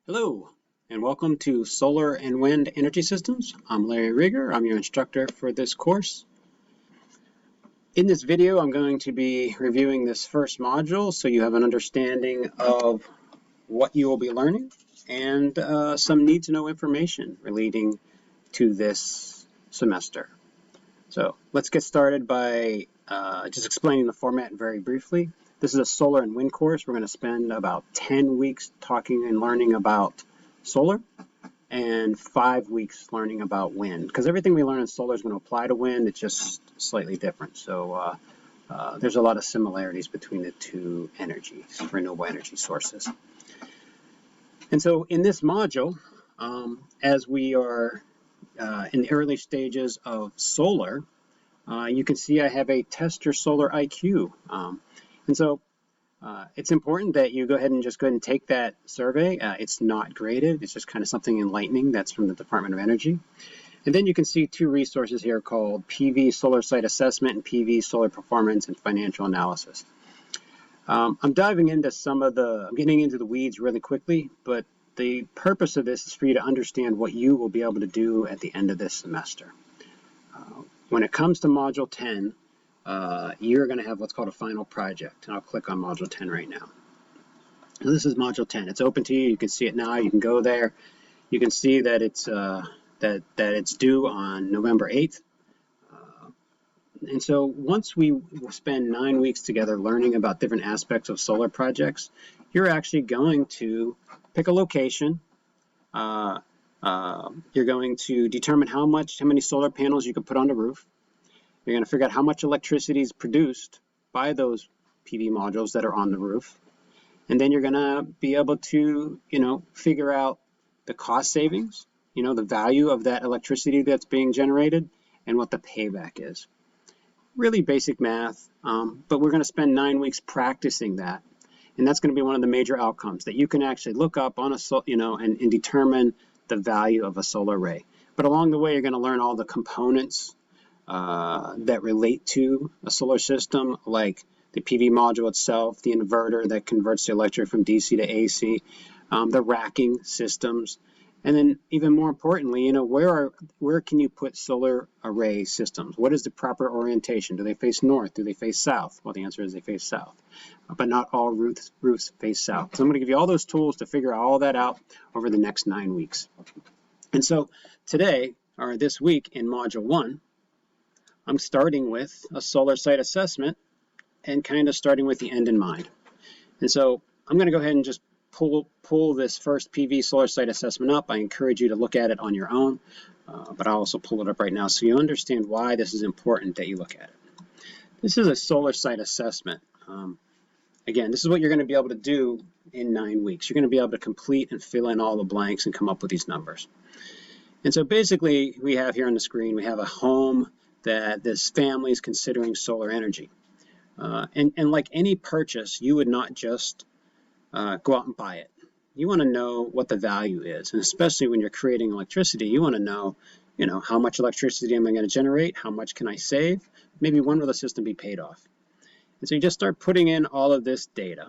Hello, and welcome to Solar and Wind Energy Systems. I'm Larry Rieger. I'm your instructor for this course. In this video, I'm going to be reviewing this first module so you have an understanding of what you will be learning and some need-to-know information relating to this semester. So let's get started by just explaining the format very briefly. This is a solar and wind course. We're going to spend about 10 weeks talking and learning about solar and 5 weeks learning about wind, because everything we learn in solar is going to apply to wind. It's just slightly different. So there's a lot of similarities between the two energies, renewable energy sources. And so in this module, as we are in the early stages of solar, you can see I have a test your solar IQ. And so it's important that you go ahead and take that survey. It's not graded. It's just kind of something enlightening. That's from the Department of Energy. And then you can see two resources here called PV Solar Site Assessment and PV Solar Performance and Financial Analysis. I'm diving into I'm getting into the weeds really quickly, but the purpose of this is for you to understand what you will be able to do at the end of this semester. When it comes to Module 10, you're going to have what's called a final project, and I'll click on Module 10 right now. So this is Module 10. It's open to you. You can see it now. You can go there. You can see that it's that it's due on November 8th. And so once we spend 9 weeks together learning about different aspects of solar projects, you're actually going to pick a location. You're going to determine how many solar panels you can put on the roof. You're going to figure out how much electricity is produced by those PV modules that are on the roof. And then you're going to be able to, figure out the cost savings, the value of that electricity that's being generated and what the payback is. Really basic math, but we're going to spend 9 weeks practicing that. And that's going to be one of the major outcomes that you can actually look up on and determine the value of a solar array. But along the way, you're going to learn all the components that relate to a solar system, like the PV module itself, the inverter that converts the electric from DC to AC, the racking systems, and then even more importantly, where can you put solar array systems? What is the proper orientation? Do they face north? Do they face south? Well, the answer is they face south, but not all roofs face south. So I'm going to give you all those tools to figure all that out over the next 9 weeks. And so today, or this week in Module 1, I'm starting with a solar site assessment and kind of starting with the end in mind. And so I'm going to go ahead and just pull this first PV solar site assessment up. I encourage you to look at it on your own, but I'll also pull it up right now so you understand why this is important that you look at it. This is a solar site assessment. Again, this is what you're going to be able to do in 9 weeks. You're going to be able to complete and fill in all the blanks and come up with these numbers. And so basically, we have here on the screen, we have a home that this family is considering solar energy. And like any purchase, you would not just go out and buy it. You want to know what the value is, and especially when you're creating electricity, you want to know, how much electricity am I going to generate? How much can I save? Maybe when will the system be paid off? And so you just start putting in all of this data.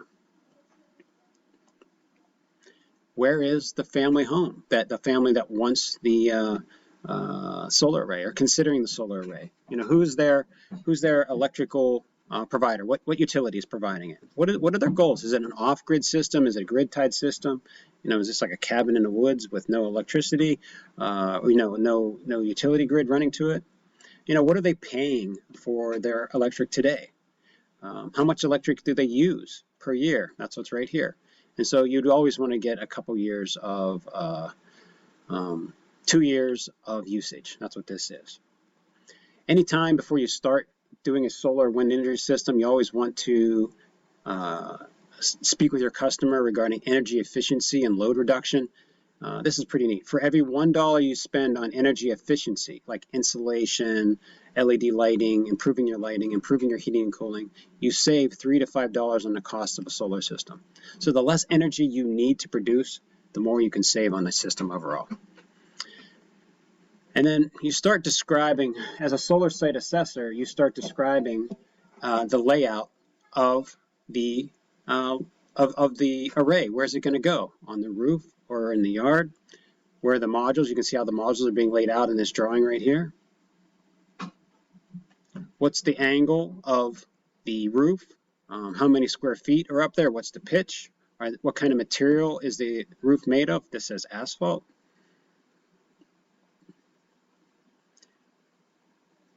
Where is the family home? The family that wants the solar array or considering the solar array? Who's their electrical provider? What utility is providing it? What are their goals? Is it an off-grid system? Is it a grid-tied system? Is this like a cabin in the woods with no electricity? No utility grid running to it? What are they paying for their electric today? How much electric do they use per year? That's what's right here. And so you'd always want to get a couple years of 2 years of usage. That's what this is. Anytime before you start doing a solar wind energy system, you always want to speak with your customer regarding energy efficiency and load reduction. This is pretty neat. For every $1 you spend on energy efficiency, like insulation, LED lighting, improving your heating and cooling, you save $3 to $5 on the cost of a solar system. So the less energy you need to produce, the more you can save on the system overall. And then you start describing, as a solar site assessor, you start describing the layout of the array. Where's it going to go? On the roof, or in the yard. Where are the modules? You can see how the modules are being laid out in this drawing right here. What's the angle of the roof? How many square feet are up there? What's the pitch? What kind of material is the roof made of? This says asphalt.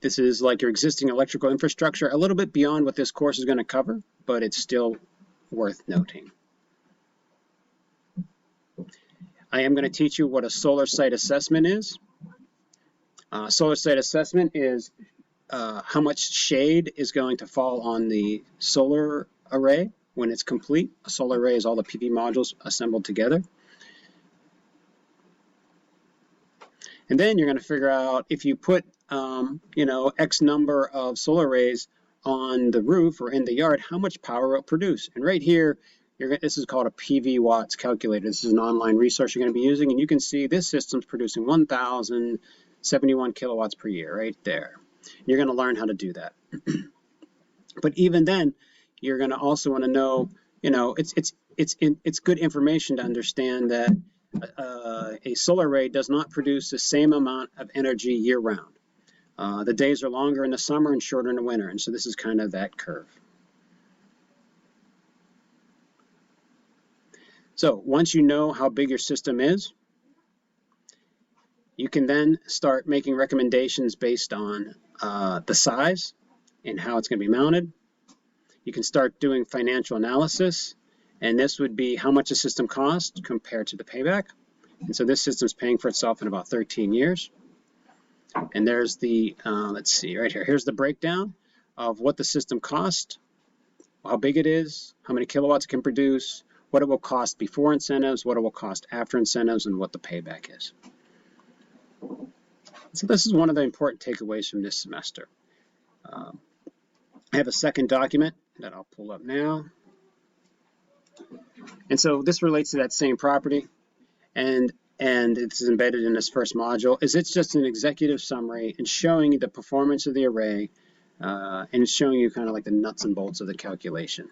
This is like your existing electrical infrastructure, a little bit beyond what this course is going to cover, but it's still worth noting. I am going to teach you what a solar site assessment is. Solar site assessment is how much shade is going to fall on the solar array when it's complete. A solar array is all the PV modules assembled together. And then you're going to figure out if you put, X number of solar arrays on the roof or in the yard, how much power it will produce. And right here, this is called a PV watts calculator. This is an online resource you're going to be using, and you can see this system's producing 1,071 kilowatts per year right there. You're going to learn how to do that. But even then, you're going to also want to know, it's good information to understand that a solar array does not produce the same amount of energy year-round. The days are longer in the summer and shorter in the winter, and so this is kind of that curve. So once you know how big your system is, you can then start making recommendations based on the size and how it's going to be mounted. You can start doing financial analysis, and this would be how much a system costs compared to the payback. And so this system's paying for itself in about 13 years. And there's the, let's see, right here. Here's the breakdown of what the system costs, how big it is, how many kilowatts it can produce, what it will cost before incentives, what it will cost after incentives, and what the payback is. So this is one of the important takeaways from this semester. I have a second document that I'll pull up now. And so this relates to that same property, and it's embedded in this first module. It's just an executive summary and showing you the performance of the array, and it's showing you kind of like the nuts and bolts of the calculation.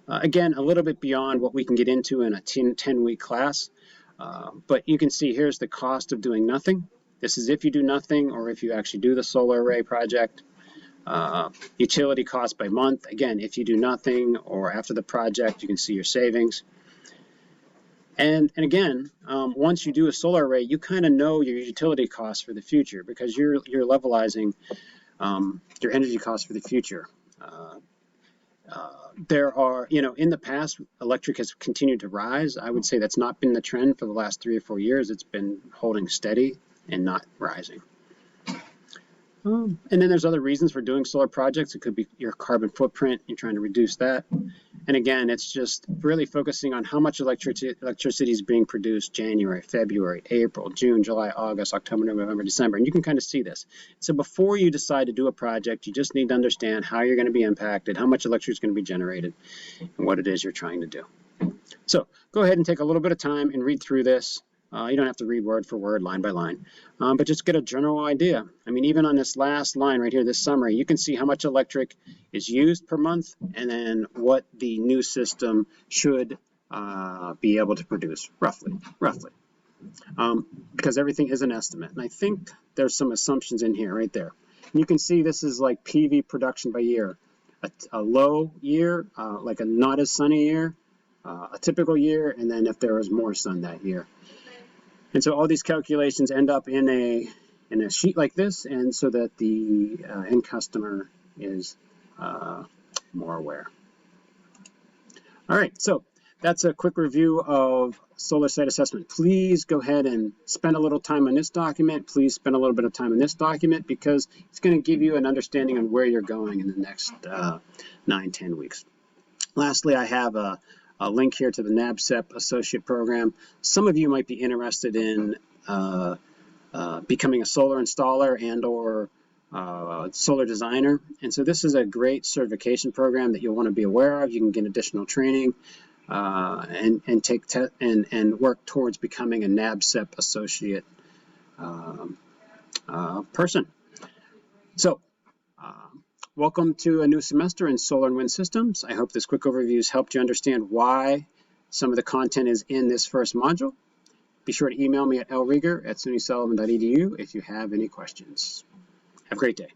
Again, a little bit beyond what we can get into in a 10-week class, but you can see here's the cost of doing nothing. This is if you do nothing or if you actually do the solar array project. Utility cost by month, again, if you do nothing or after the project, you can see your savings. And again, once you do a solar array, you kind of know your utility costs for the future because you're levelizing your energy costs for the future. There are, in the past, electric has continued to rise. I would say that's not been the trend for the last 3 or 4 years. It's been holding steady and not rising. And then there's other reasons for doing solar projects. It could be your carbon footprint. You're trying to reduce that. And again, it's just really focusing on how much electricity is being produced January, February, April, June, July, August, October, November, December. And you can kind of see this. So before you decide to do a project, you just need to understand how you're going to be impacted, how much electricity is going to be generated, and what it is you're trying to do. So go ahead and take a little bit of time and read through this. You don't have to read word for word, line by line, but just get a general idea. I mean, even on this last line right here, this summary, you can see how much electric is used per month and then what the new system should be able to produce, roughly, because everything is an estimate. And I think there's some assumptions in here right there. And you can see this is like PV production by year. A low year, like a not as sunny year, a typical year, and then if there was more sun that year. And so all these calculations end up in a sheet like this, and so that the end customer is more aware. All right, so that's a quick review of solar site assessment. Please go ahead and spend a little time on this document. Please spend a little bit of time on this document because it's going to give you an understanding on where you're going in the next 9-10 weeks. Lastly, I have a link here to the NABCEP associate program. Some of you might be interested in becoming a solar installer and or solar designer. And so this is a great certification program that you'll want to be aware of. You can get additional training and take and work towards becoming a NABCEP associate person. So welcome to a new semester in solar and wind systems. I hope this quick overview has helped you understand why some of the content is in this first module. Be sure to email me at lrieger@sunysullivan.edu if you have any questions. Have a great day.